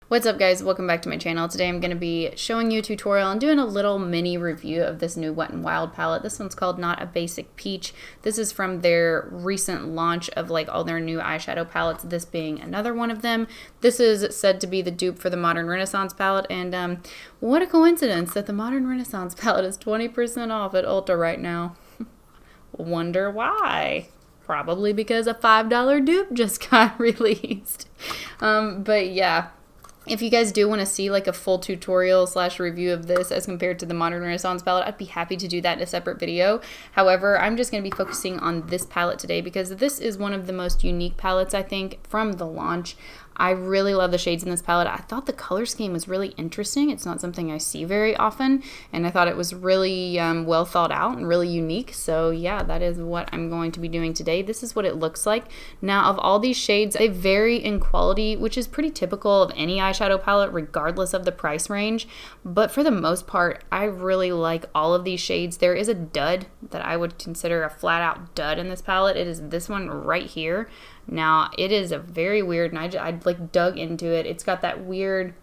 What's up guys, welcome back to my channel. Today I'm going to be showing you a tutorial and doing a little mini review of this new Wet n Wild palette. This one's called Not a Basic Peach. This is from their recent launch of like all their new eyeshadow palettes, this being another one of them. This is said to be the dupe for the Modern Renaissance palette, and what a coincidence that the Modern Renaissance palette is 20% off at Ulta right now. Wonder why? Probably because a $5 dupe just got released. But yeah. If you guys do want to see like a full tutorial / review of this as compared to the Modern Renaissance palette, I'd be happy to do that in a separate video. However, I'm just going to be focusing on this palette today because this is one of the most unique palettes, I think, from the launch. I really love the shades in this palette. I thought the color scheme was really interesting. It's not something I see very often, and I thought it was really well thought out and really unique. So yeah, that is what I'm going to be doing today. This is what it looks like. Now, of all these shades, they vary in quality, which is pretty typical of any eyeshadow palette, regardless of the price range. But for the most part, I really like all of these shades. There is a dud that I would consider a flat out dud in this palette. It is this one right here. Now, it is a very weird, and I like dug into it. It's got that weird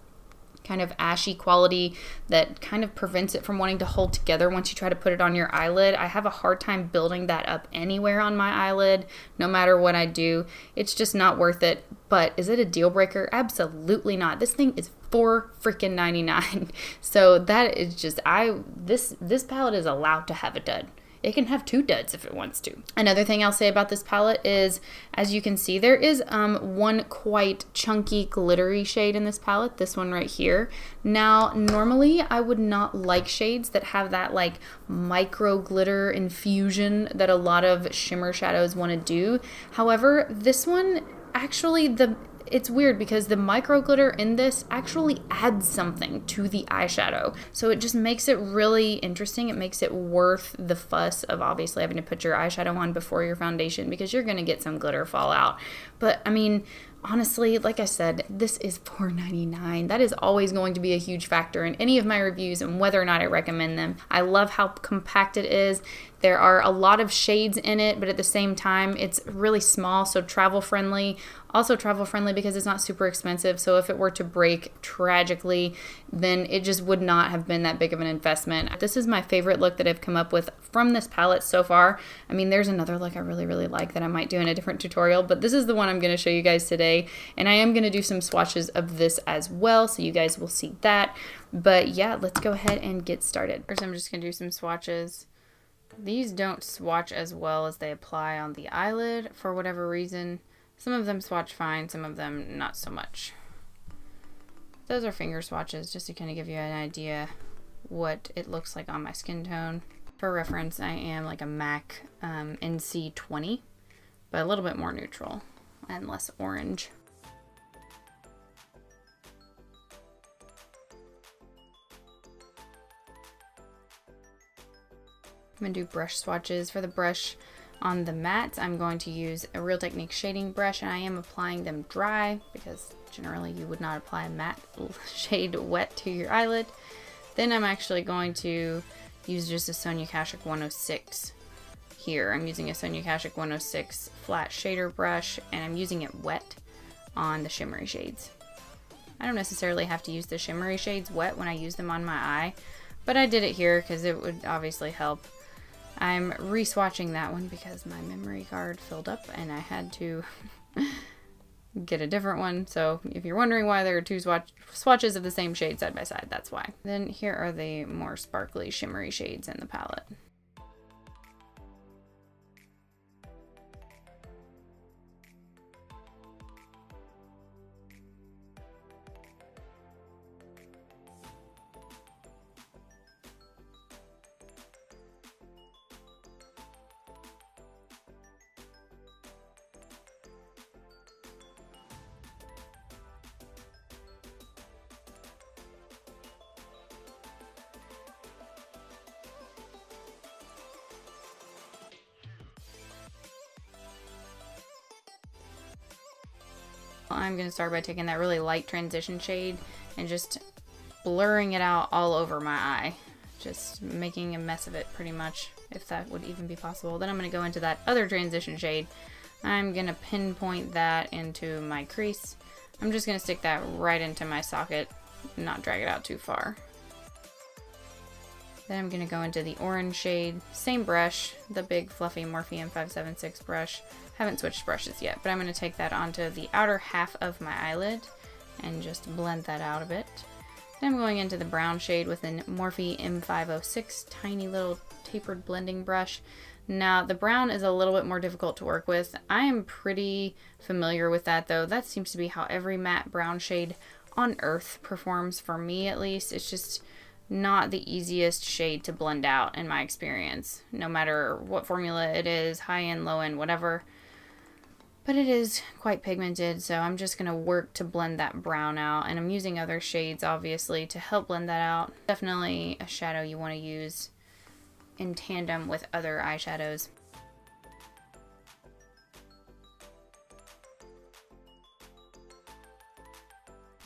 kind of ashy quality that kind of prevents it from wanting to hold together once you try to put it on your eyelid. I have a hard time building that up anywhere on my eyelid, no matter what I do. It's just not worth it. But is it a deal breaker? Absolutely not. This thing is $4.99. So that is just, this palette is allowed to have a dud. It can have 2 duds if it wants to. Another thing I'll say about this palette is, as you can see, there is one quite chunky glittery shade in this palette, this one right here. Now, normally I would not like shades that have that like micro glitter infusion that a lot of shimmer shadows want to do. However, this one actually, it's weird because the micro glitter in this actually adds something to the eyeshadow. So it just makes it really interesting. It makes it worth the fuss of obviously having to put your eyeshadow on before your foundation because you're going to get some glitter fallout. But I mean, honestly, like I said, this is $4.99. That is always going to be a huge factor in any of my reviews and whether or not I recommend them. I love how compact it is. There are a lot of shades in it, but at the same time, it's really small, so travel friendly. Also travel friendly because it's not super expensive, so if it were to break tragically, then it just would not have been that big of an investment. This is my favorite look that I've come up with from this palette so far. I mean, there's another look I really like that I might do in a different tutorial, but this is the one I'm going to show you guys today, and I am going to do some swatches of this as well, so you guys will see that. But yeah, let's go ahead and get started. First, I'm just going to do some swatches. These don't swatch as well as they apply on the eyelid for whatever reason. Some of them swatch fine, some of them not so much. Those are finger swatches, just to kind of give you an idea what it looks like on my skin tone. For reference, I am like a MAC NC20, but a little bit more neutral and less orange. I'm going to do brush swatches. For the brush on the mattes, I'm going to use a Real Technique shading brush, and I am applying them dry because generally you would not apply a matte shade wet to your eyelid. Then I'm actually going to use just a Sonia Kashuk 106 here. I'm using a Sonia Kashuk 106 flat shader brush, and I'm using it wet on the shimmery shades. I don't necessarily have to use the shimmery shades wet when I use them on my eye, but I did it here because it would obviously help. I'm re-swatching that one because my memory card filled up and I had to get a different one. So if you're wondering why there are 2 swatches of the same shade side by side, that's why. Then here are the more sparkly shimmery shades in the palette. I'm going to start by taking that really light transition shade and just blurring it out all over my eye. Just making a mess of it pretty much, if that would even be possible. Then I'm going to go into that other transition shade I'm gonna pinpoint that into my crease. I'm just going to stick that right into my socket, not drag it out too far. Then I'm going to go into the orange shade, same brush, the big fluffy Morphe M576 brush. Haven't switched brushes yet, but I'm going to take that onto the outer half of my eyelid and just blend that out a bit. Then I'm going into the brown shade with a Morphe M506 tiny little tapered blending brush. Now the brown is a little bit more difficult to work with. I am pretty familiar with that though. That seems to be how every matte brown shade on earth performs, for me at least. It's just not the easiest shade to blend out in my experience, no matter what formula it is, high end, low end, whatever. But it is quite pigmented, so I'm just going to work to blend that brown out, and I'm using other shades obviously to help blend that out. Definitely a shadow you want to use in tandem with other eyeshadows.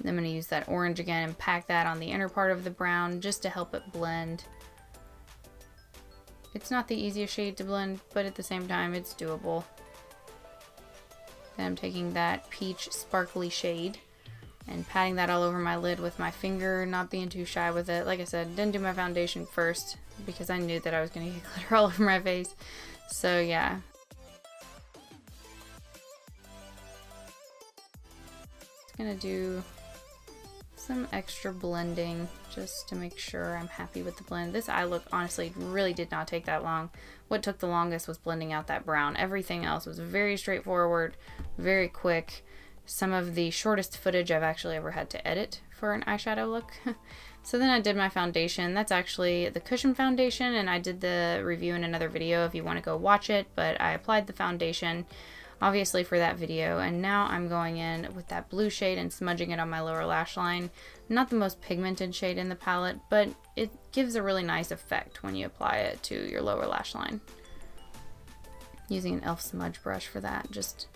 I'm going to use that orange again and pack that on the inner part of the brown just to help it blend. It's not the easiest shade to blend, but at the same time it's doable. Then I'm taking that peach sparkly shade and patting that all over my lid with my finger, not being too shy with it. Like I said, didn't do my foundation first because I knew that I was going to get glitter all over my face. So yeah. Just going to do some extra blending just to make sure I'm happy with the blend. This eye look honestly really did not take that long. What took the longest was blending out that brown. Everything else was very straightforward, very quick. Some of the shortest footage I've actually ever had to edit for an eyeshadow look. So then I did my foundation. That's actually the Cushion foundation, and I did the review in another video if you want to go watch it, but I applied the foundation obviously for that video, and now I'm going in with that blue shade and smudging it on my lower lash line. Not the most pigmented shade in the palette, but it gives a really nice effect when you apply it to your lower lash line. Using an e.l.f. smudge brush for that, just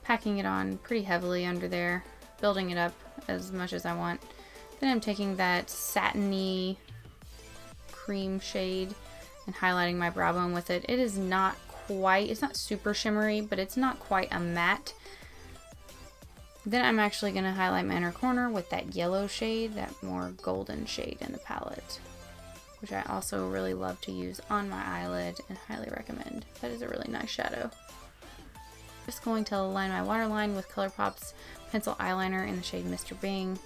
packing it on pretty heavily under there, building it up as much as I want. Then I'm taking that satiny cream shade and highlighting my brow bone with it. It is not quite, it's not super shimmery, but it's not quite a matte. Then I'm actually going to highlight my inner corner with that yellow shade, that more golden shade in the palette, which I also really love to use on my eyelid and highly recommend. That is a really nice shadow. Just going to line my waterline with Colourpop's pencil eyeliner in the shade Mr. Bing.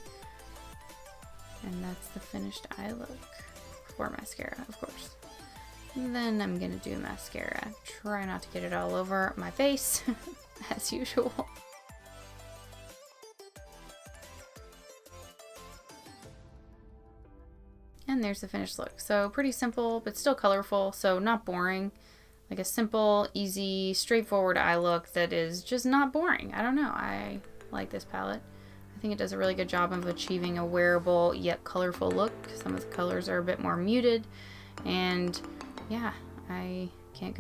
And that's the finished eye look before mascara, of course. And then I'm going to do mascara. Try not to get it all over my face, as usual. And there's the finished look. So pretty simple, but still colorful, so not boring. Like a simple, easy, straightforward eye look that is just not boring. I don't know, I like this palette. I think it does a really good job of achieving a wearable yet colorful look. Some of the colors are a bit more muted, and yeah, I can't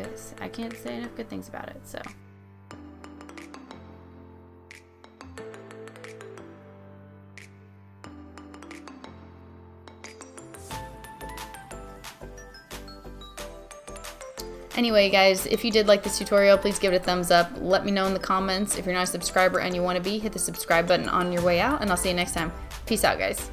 say enough good things about it, so. Anyway, guys, if you did like this tutorial, please give it a thumbs up. Let me know in the comments. If you're not a subscriber and you want to be, hit the subscribe button on your way out, and I'll see you next time. Peace out, guys.